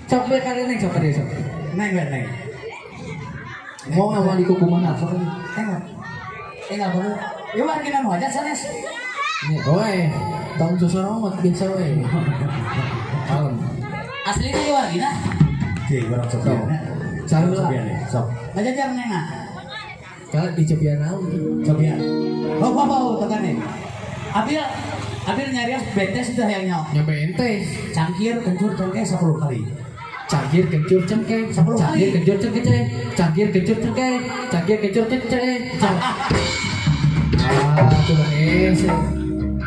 Sok be kali neng sok kali sok. Neng neng. Mau ngawali ku kumaha sok kali. Tinggal baru. Ieu warga nu aja sanes. Nih, oe. Tong susu romat biasa we. Kalem. Aslinya ieu warga. Oke, barang sok. Salah. Sok. Ngajajar nengna. Kalau di Cobian naon? Cobian. Oh, tekan nih. Abil nyarias betes itu yang nyawa. Nyampe ente. Cangkir kencur cengkeh 10 kali. Cangkir kencur cengkeh 10 kali. Cangkir kencur cengkeh. Cangkir kencur cengkeh. Cangkir kencur cengkeh. Ah, tuh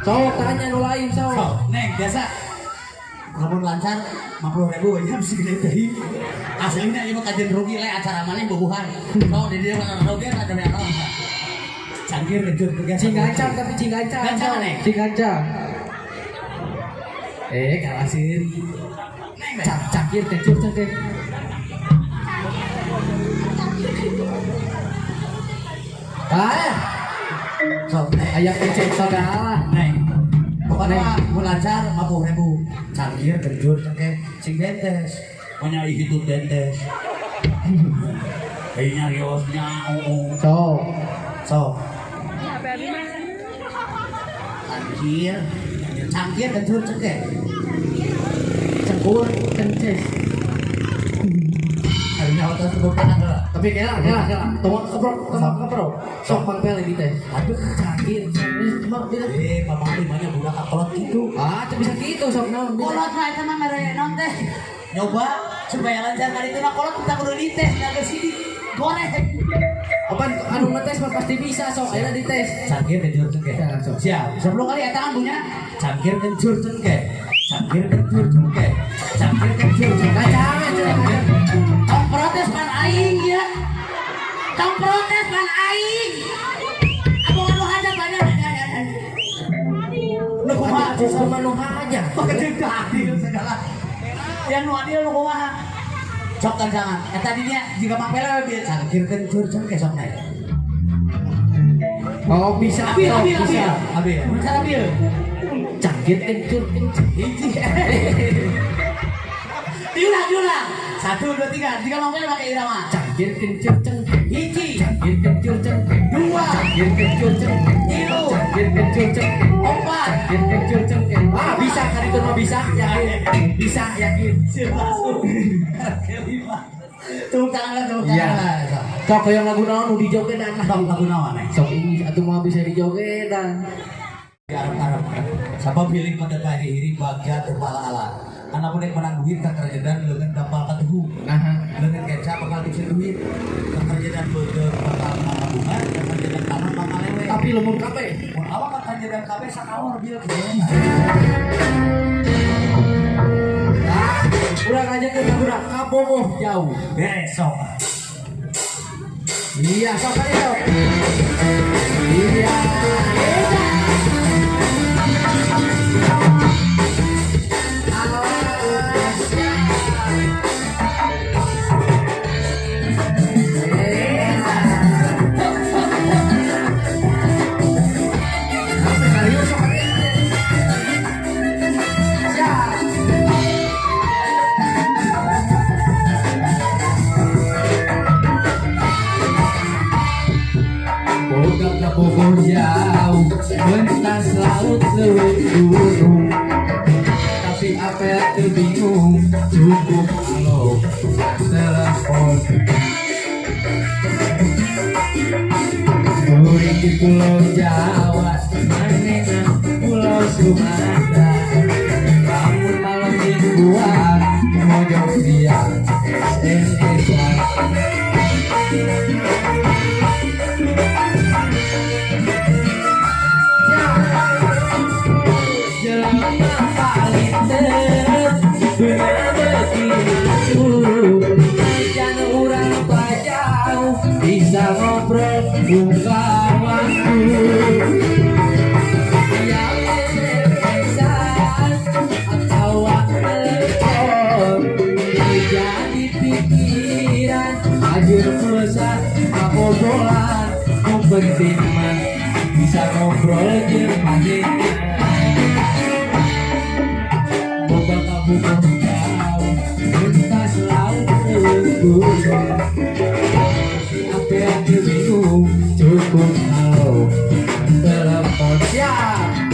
sok tanya nu lain sok. Neng biasa. Lamun lancar 50.000 aja bisa gede deui. Aslinya ieu mah kajen rugi le acara maneh bobohan. Sok di dieu rugi ada apa? Cangkir kencur cengkeh. Cingancang tapi cingancang. Gancang nih. Cingancang. Kalah siri. Cangkir kencur cengkeh. Sok ayam kencur saudara. Neng. Pokoknya mau lancar 50.000. Cangkir kencur cengkeh sing dentes. Pokoknya hitut dentes. Kayaknya riosnya sok. Cangkir kencur cengkeh. Cengkur kences. Harinya waktu sebut kanan. Tapi kela. Tolong keprok. Sok pangpel ini teh. Aduh cangkir. Cuma dia. Pamang limanya budak kolot gitu. Cuma bisa gitu sok naon. Kolot mah itu mah mere naon teh. Nyoba supaya lancar kali itu mah kolot kita kudu dites ke sini. Goreng. Apaan anu ngetes mah pasti bisa sok ayeuna dites. Cangkir kencur cengkeh. Siap. 10 kali eta kan punya. Cangkir kencur cengkeh. Cangkir kencur cengkeh. Cangkir kencur cengkeh. Jangan. Tong protes pan aing ya. Tong protes pan aing. Aku anu haja banyak. Lu kumaha Cuma nu aja. Pakai adil segala. Yang nu adil lu kumaha? Sok jangan. Eta dinya jika mapela bieu cangkir kencur cengkeh sok naik. Oh bisa. Abil. Cara abil. Cangkir kencur. Diulang. 1, 2, 3. Jika mapela pakai irama. Cangkir kencur cengkeh. Hiji. Cangkir kencur cengkeh. 2. Cangkir kencur cengkeh. 3. Cangkir kencur cengkeh. 4. Cangkir kencur cengkeh. Bisa kan itu mah bisa yakin. Bisa yakin. Tepuk tangan. Iya. Sok yang lagu naon nu dijogedan lah. Sok lagu naon nih? Sok ini atuh mah bisa dijogedan. Arab. Siapa pilih pada kahiri bagia terpala ala. Anak punek menang duit ke kerjaan dengan dampal ketuhu. Dengan kecap bakal dikasih duit. Ke kerjaan bener bakal bunga. Ke kerjaan kanan bakal lewe. Tapi lumur kape. Mun awak ke kerjaan kabe sakawar bil kejadian. Urang aja ke urang kabogoh jauh. Besok. Iya, sok kali sok. Iya. Bogor jauh, bentas laut lewat gunung. Tapi apa itu bingung, cukup halo telepon. Kuring di Pulau Jawa, manehna Pulau Sumatera. Bangun malam mingguan, mojok siang, SNSan. Bisa ngobrol buka waktu yang atau telepon jadi pikiran ajar pulsa apa bolan yang penting mah bisa ngobrol jeung manehna boga kabuka jauh gunung. Apa yang bingung cukup kalau telepon siap.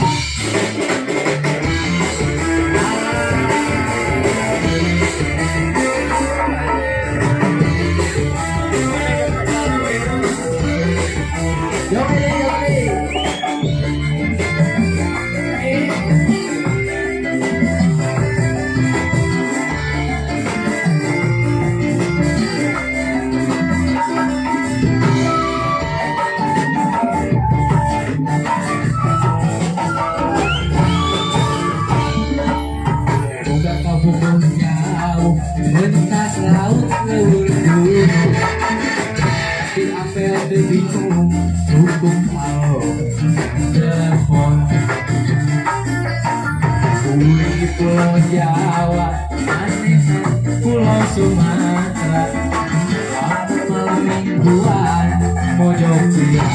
Udah kamu pun jauh mentas laut lewur gunung. Tapi apa yang bingung cukup kalau telepon. Di Pulau Jawa, aneh Pulau Sumatera. Waktu malam mingguan, mojok dia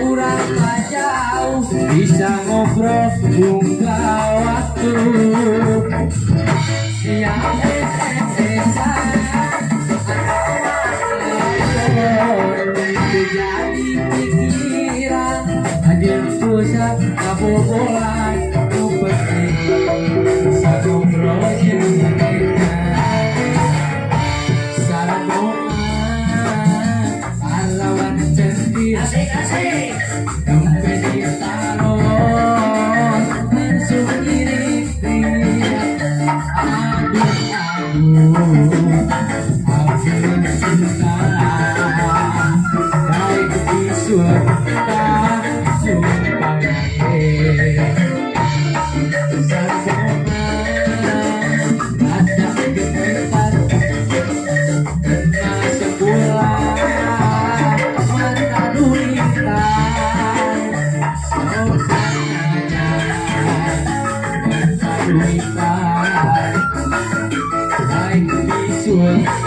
urang jauh bisa ngobrol bunga waktu yang jadi pikiran hadir pusat kabobolan upeti bisa ngobrol cerita asik dompet ditaruh langsung iring aduh cinta baik di surga sumpah ada gemetar kena sebulan baik di surga